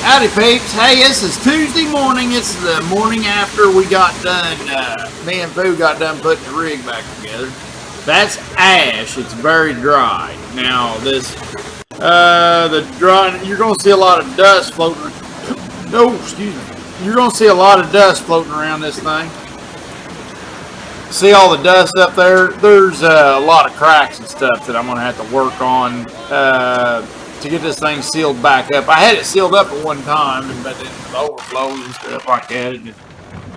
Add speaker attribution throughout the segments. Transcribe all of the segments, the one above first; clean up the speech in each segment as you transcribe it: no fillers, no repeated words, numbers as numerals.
Speaker 1: Howdy peeps, hey, this is Tuesday morning. It's the morning after we got done, me and Pooh got done putting the rig back together. That's ash, it's very dry. Now this, the dry, you're going to see a lot of dust floating, excuse me. You're going to see a lot of dust floating around this thing. See all the dust up there? There's a lot of cracks and stuff that I'm going to have to work on, to get this thing sealed back up. I had it sealed up at one time, but then the overflows and stuff like that, it's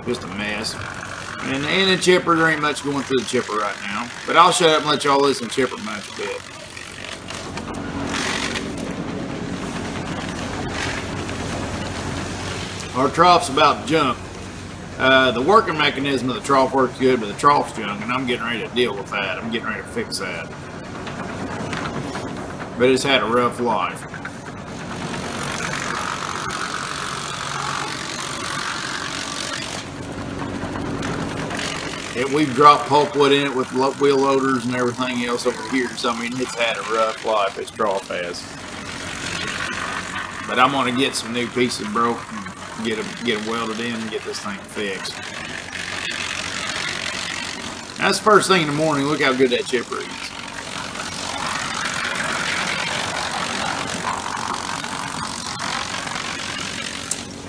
Speaker 1: just a mess. And the chipper, there ain't much going through the chipper right now. But I'll shut up and let y'all listen to chipper much a bit. Our trough's about junk. The working mechanism of the trough works good, but the trough's junk, and I'm getting ready to deal with that. I'm getting ready to fix that. But it's had a rough life. We've dropped pulpwood in it with wheel loaders and everything else over here. So, I mean, it's had a rough life, this trough has. But I'm going to get some new pieces broke and get them welded in and get this thing fixed. That's the first thing in the morning. Look how good that chipper is.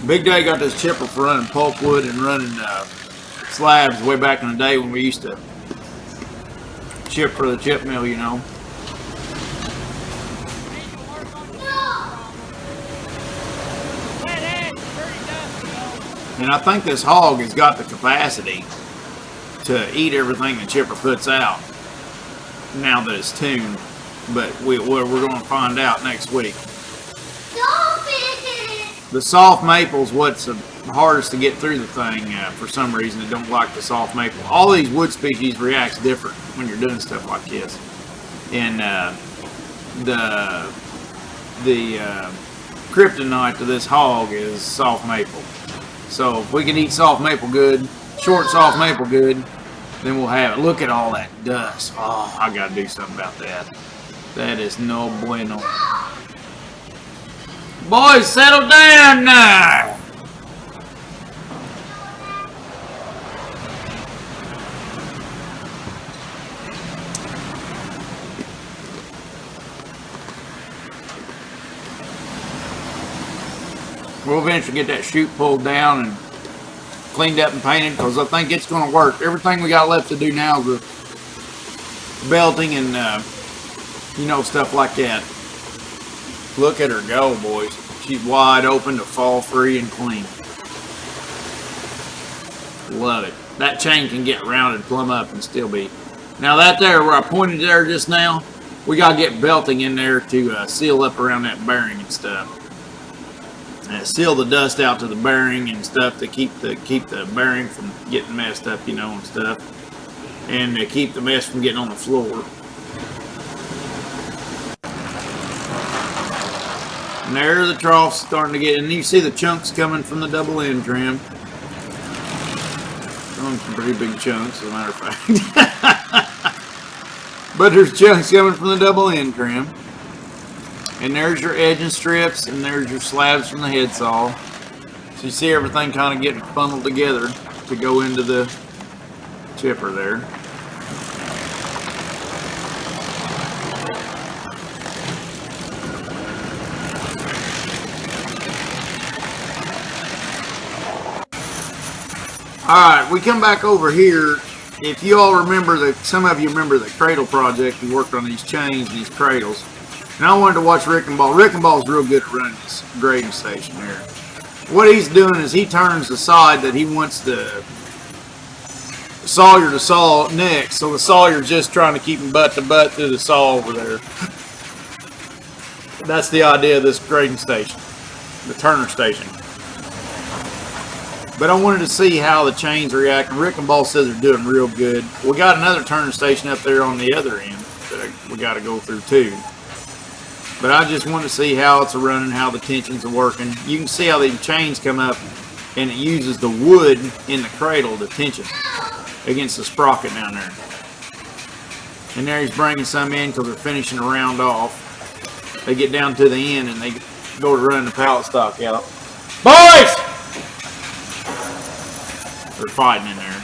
Speaker 1: Big Day got this chipper for running pulpwood and running slabs way back in the day when we used to chip for the chip mill, you know. And I think this hog has got the capacity to eat everything the chipper puts out now that it's tuned. But we're going to find out next week. The soft maple's what's the hardest to get through the thing. For some reason, they don't like the soft maple. All these wood species reacts different when you're doing stuff like this. And the kryptonite to this hog is soft maple. So if we can eat soft maple good, short soft maple good, then we'll have it. Look at all that dust. Oh, I gotta do something about that. That is no bueno. Boys, settle down now. We'll eventually get that chute pulled down and cleaned up and painted because I think it's going to work. Everything we got left to do now is the belting and, you know, stuff like that. Look at her go, boys. She's wide open to fall free and clean. Love it. That chain can get rounded plumb up and still be. Now that there, where I pointed there just now, we got to get belting in there to seal up around that bearing and stuff. Seal the dust out to the bearing and stuff to keep the bearing from getting messed up, you know, and stuff. And to keep the mess from getting on the floor. And there the trough's starting to get, and you see the chunks coming from the double end trim. Some pretty big chunks, as a matter of fact. But there's chunks coming from the double end trim. And there's your edging strips, and there's your slabs from the head saw. So you see everything kind of getting funneled together to go into the chipper there. Alright, we come back over here. If you all remember, some of you remember the cradle project, we worked on these chains and these cradles. And I wanted to watch Rick and Ball. Rick and Ball's real good at running this grading station here. What he's doing is he turns the side that he wants the sawyer to saw next. So the sawyer's just trying to keep him butt to butt through the saw over there. That's the idea of this grading station, the turner station. But I wanted to see how the chains react. And Rick and Ball says they're doing real good. We got another turner station up there on the other end that we got to go through too. But I just want to see how it's running, how the tensions are working. You can see how the chains come up, and it uses the wood in the cradle, the tension, against the sprocket down there. And there he's bringing some in because they're finishing a round off. They get down to the end and they go to run the pallet stock out. Boys! They're fighting in there.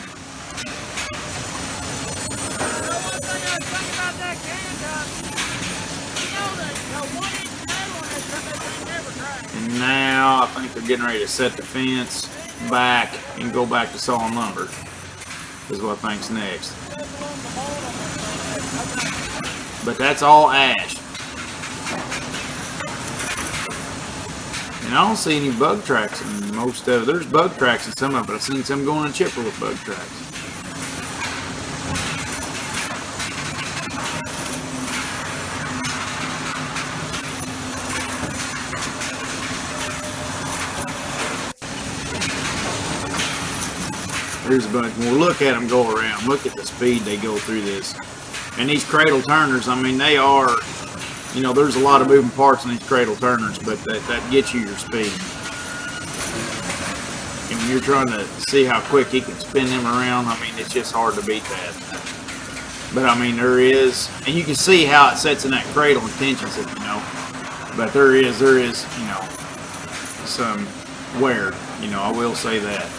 Speaker 1: And now I think they're getting ready to set the fence back and go back to sawing lumber. Is what I think's next. But that's all ash. And I don't see any bug tracks in most of it. There's bug tracks in some of it. I've seen some going in chipper with bug tracks. There's a bunch more. Look at them go around. Look at the speed they go through this. And these cradle turners, I mean, they are, you know, there's a lot of moving parts in these cradle turners, but that gets you your speed. And when you're trying to see how quick he can spin them around, I mean, it's just hard to beat that. But I mean, there is, and you can see how it sets in that cradle and tensions it, you know. But there is, you know, some wear, you know, I will say that.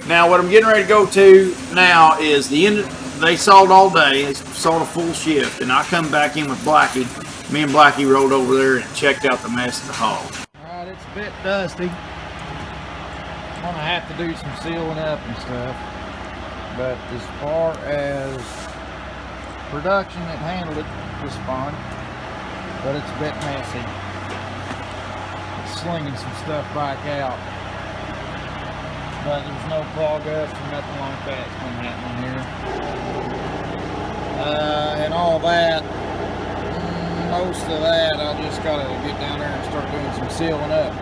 Speaker 1: Now, what I'm getting ready to go to now is the end. They sawed all day. They sawed a full shift, and I come back in with Blackie. Me and Blackie rolled over there and checked out the mess at the hog.
Speaker 2: All right, it's a bit dusty. I'm gonna have to do some sealing up and stuff. But as far as production, it handled it just fine. But it's a bit messy. It's slinging some stuff back out. But there's no clog ups or nothing like that's been happening here. And all that, most of that, I just gotta get down there and start doing some sealing up.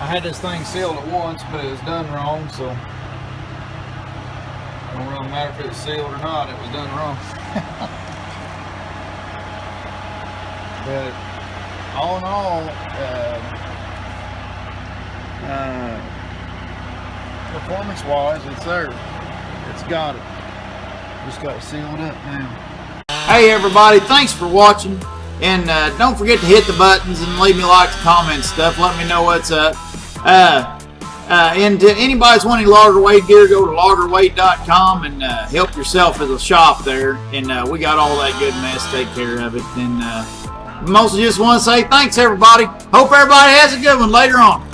Speaker 2: I had this thing sealed at once, but it was done wrong, so it don't really matter if it was sealed or not, it was done wrong. But all in all, performance-wise, it's there. It's got it. Just got to seal it up now.
Speaker 1: Hey everybody, thanks for watching. And don't forget to hit the buttons and leave me likes, comments, stuff. Let me know what's up. And to anybody's wanting Logger Wade gear, go to loggerwade.com and help yourself at the shop there. And we got all that good mess. Take care of it. And mostly just want to say thanks, everybody. Hope everybody has a good one later on.